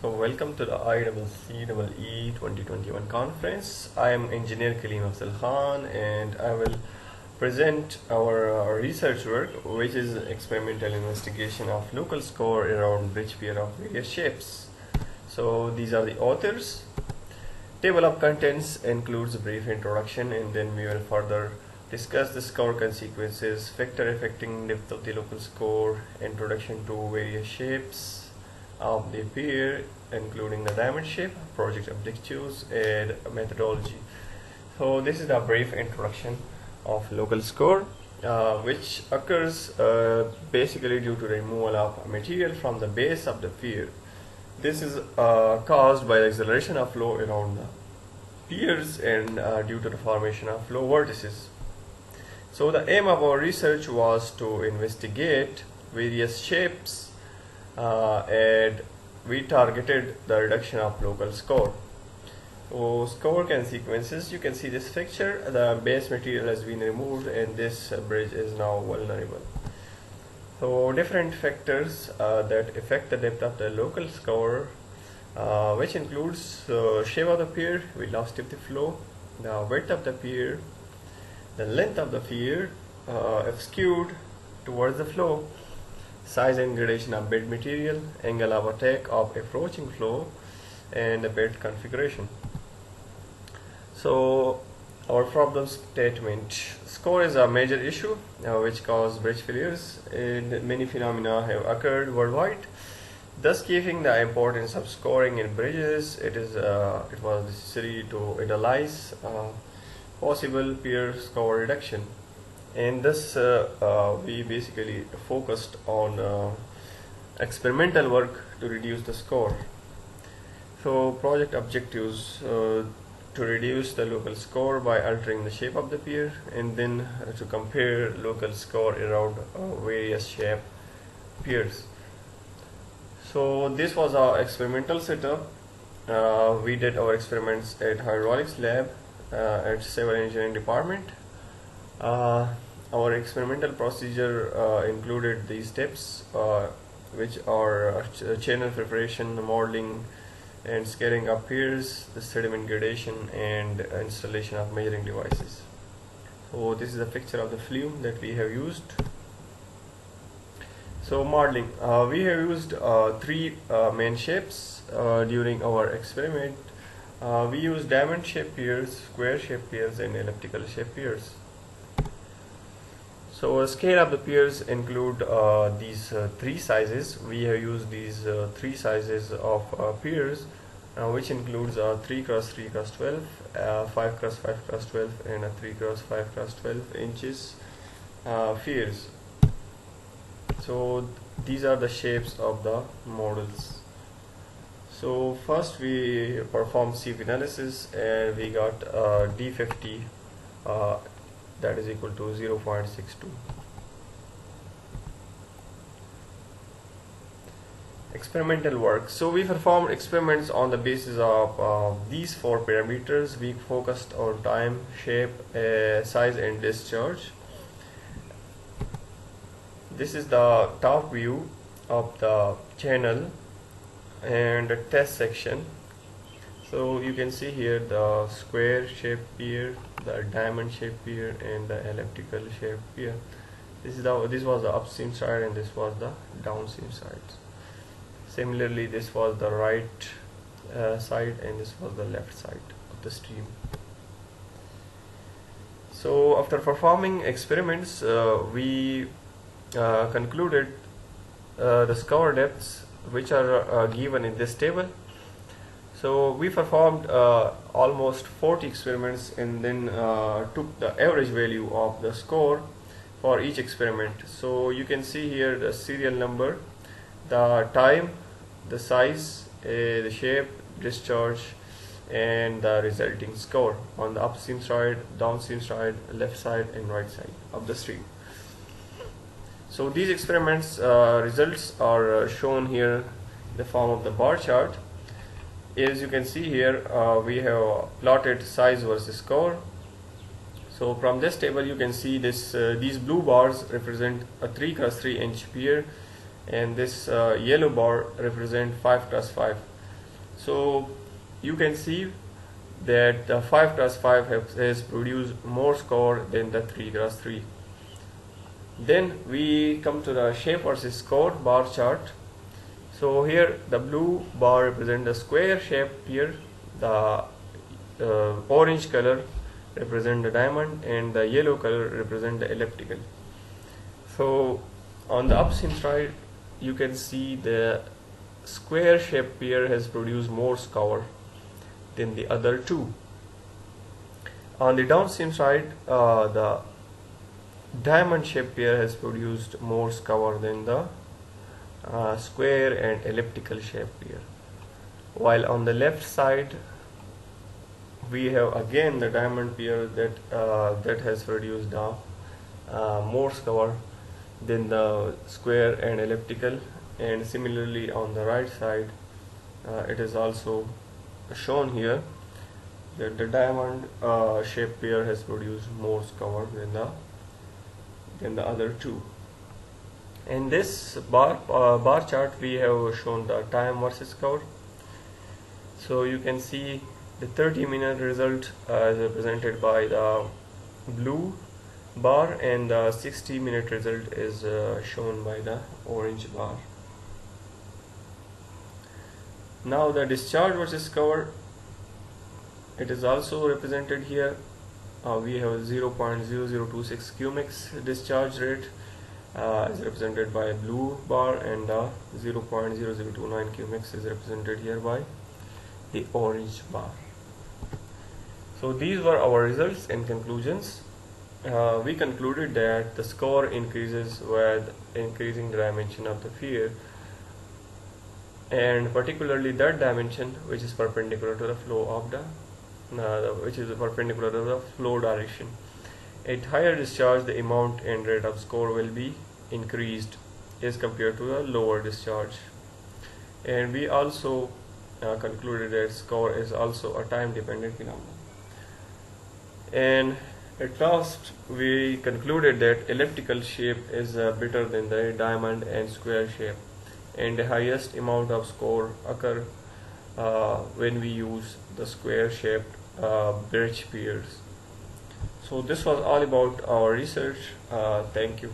So welcome to the IEEE 2021 conference. I am Engineer Kaleem Afzal Khan and I will present our research work, which is experimental investigation of local score around bridge pier of various shapes. So these are the authors. Table of contents includes a brief introduction, and then we will further discuss the score consequences, factor affecting depth of the local score, introduction to various shapes of the pier, including the diamond shape, project objectives, and methodology. So this is the brief introduction of local score, which occurs basically due to the removal of material from the base of the pier. This is caused by the acceleration of flow around the piers and due to the formation of flow vortices. So the aim of our research was to investigate various shapes and we targeted the reduction of local score. So score consequences, you can see this picture, the base material has been removed and this bridge is now vulnerable. So different factors that affect the depth of the local score, which includes shape of the pier, velocity of the flow, the width of the pier, the length of the pier if skewed towards the flow, size and gradation of bed material, angle of attack of approaching flow, and the bed configuration. So our problem statement: score is a major issue which causes bridge failures, and many phenomena have occurred worldwide. Thus, given the importance of scoring in bridges, it was necessary to analyze possible pier score reduction, and thus we basically focused on experimental work to reduce the score. So project objectives: to reduce the local score by altering the shape of the pier, and then to compare local score around various shape piers. So this was our experimental setup. We did our experiments at hydraulics lab at civil engineering department. Our experimental procedure included these steps, which are channel preparation, modeling and scaling of piers, the sediment gradation, and installation of measuring devices. So this is a picture of the flume that we have used. So modeling, we have used three main shapes during our experiment. We used diamond shaped piers, square shaped piers, and elliptical shaped piers. So scale of the piers include these three sizes. We have used these three sizes of piers, which includes 3x3x12, 5x5x12, and a 3x5x12 inches piers. So these are the shapes of the models. So first we performed sieve analysis and we got D50 that is equal to 0.62. Experimental work. So we performed experiments on the basis of these four parameters. We focused on time, shape, size, and discharge. This is the top view of the channel and the test section. So you can see here the square shaped pier, the diamond shaped pier, and the elliptical shaped pier. This was the upstream side and this was the downstream side. Similarly, this was the right side and this was the left side of the stream. So after performing experiments, we concluded the scour depths, which are given in this table. So we performed almost 40 experiments and then took the average value of the score for each experiment. So you can see here the serial number, the time, the size, the shape, discharge, and the resulting score on the upstream side, downstream side, left side, and right side of the stream. So these experiments results are shown here in the form of the bar chart. As you can see here, we have plotted size versus score. So from this table you can see this these blue bars represent a 3x3 inch pier, and this yellow bar represent 5x5. So you can see that the 5x5 has produced more score than the 3x3. Then we come to the shape versus score bar chart. So here the blue bar represents the square shape here, the orange color represent the diamond, and the yellow color represent the elliptical. So on the upstream side you can see the square shape pair has produced more score than the other two. On the downstream side the diamond shape pair has produced more score than the square and elliptical shape pair, while on the left side we have again the diamond pair that has produced more score than the square and elliptical, and similarly on the right side it is also shown here that the diamond shape pair has produced more score than the other two. In this bar chart we have shown the time versus score. So you can see the 30-minute result is represented by the blue bar, and the 60-minute result is shown by the orange bar. Now the discharge versus score, it is also represented here. We have 0.0026 Qmix discharge rate is represented by blue bar, and 0.0029 Qmix is represented here by the orange bar. So these were our results and conclusions. We concluded that the score increases with increasing the dimension of the sphere, and particularly that dimension which is perpendicular to the flow of the perpendicular to the flow direction. At higher discharge, the amount and rate of score will be increased as compared to the lower discharge. And we also concluded that score is also a time dependent phenomenon. And at last we concluded that elliptical shape is better than the diamond and square shape, and the highest amount of score occur when we use the square shaped bridge pairs. So this was all about our research. Thank you.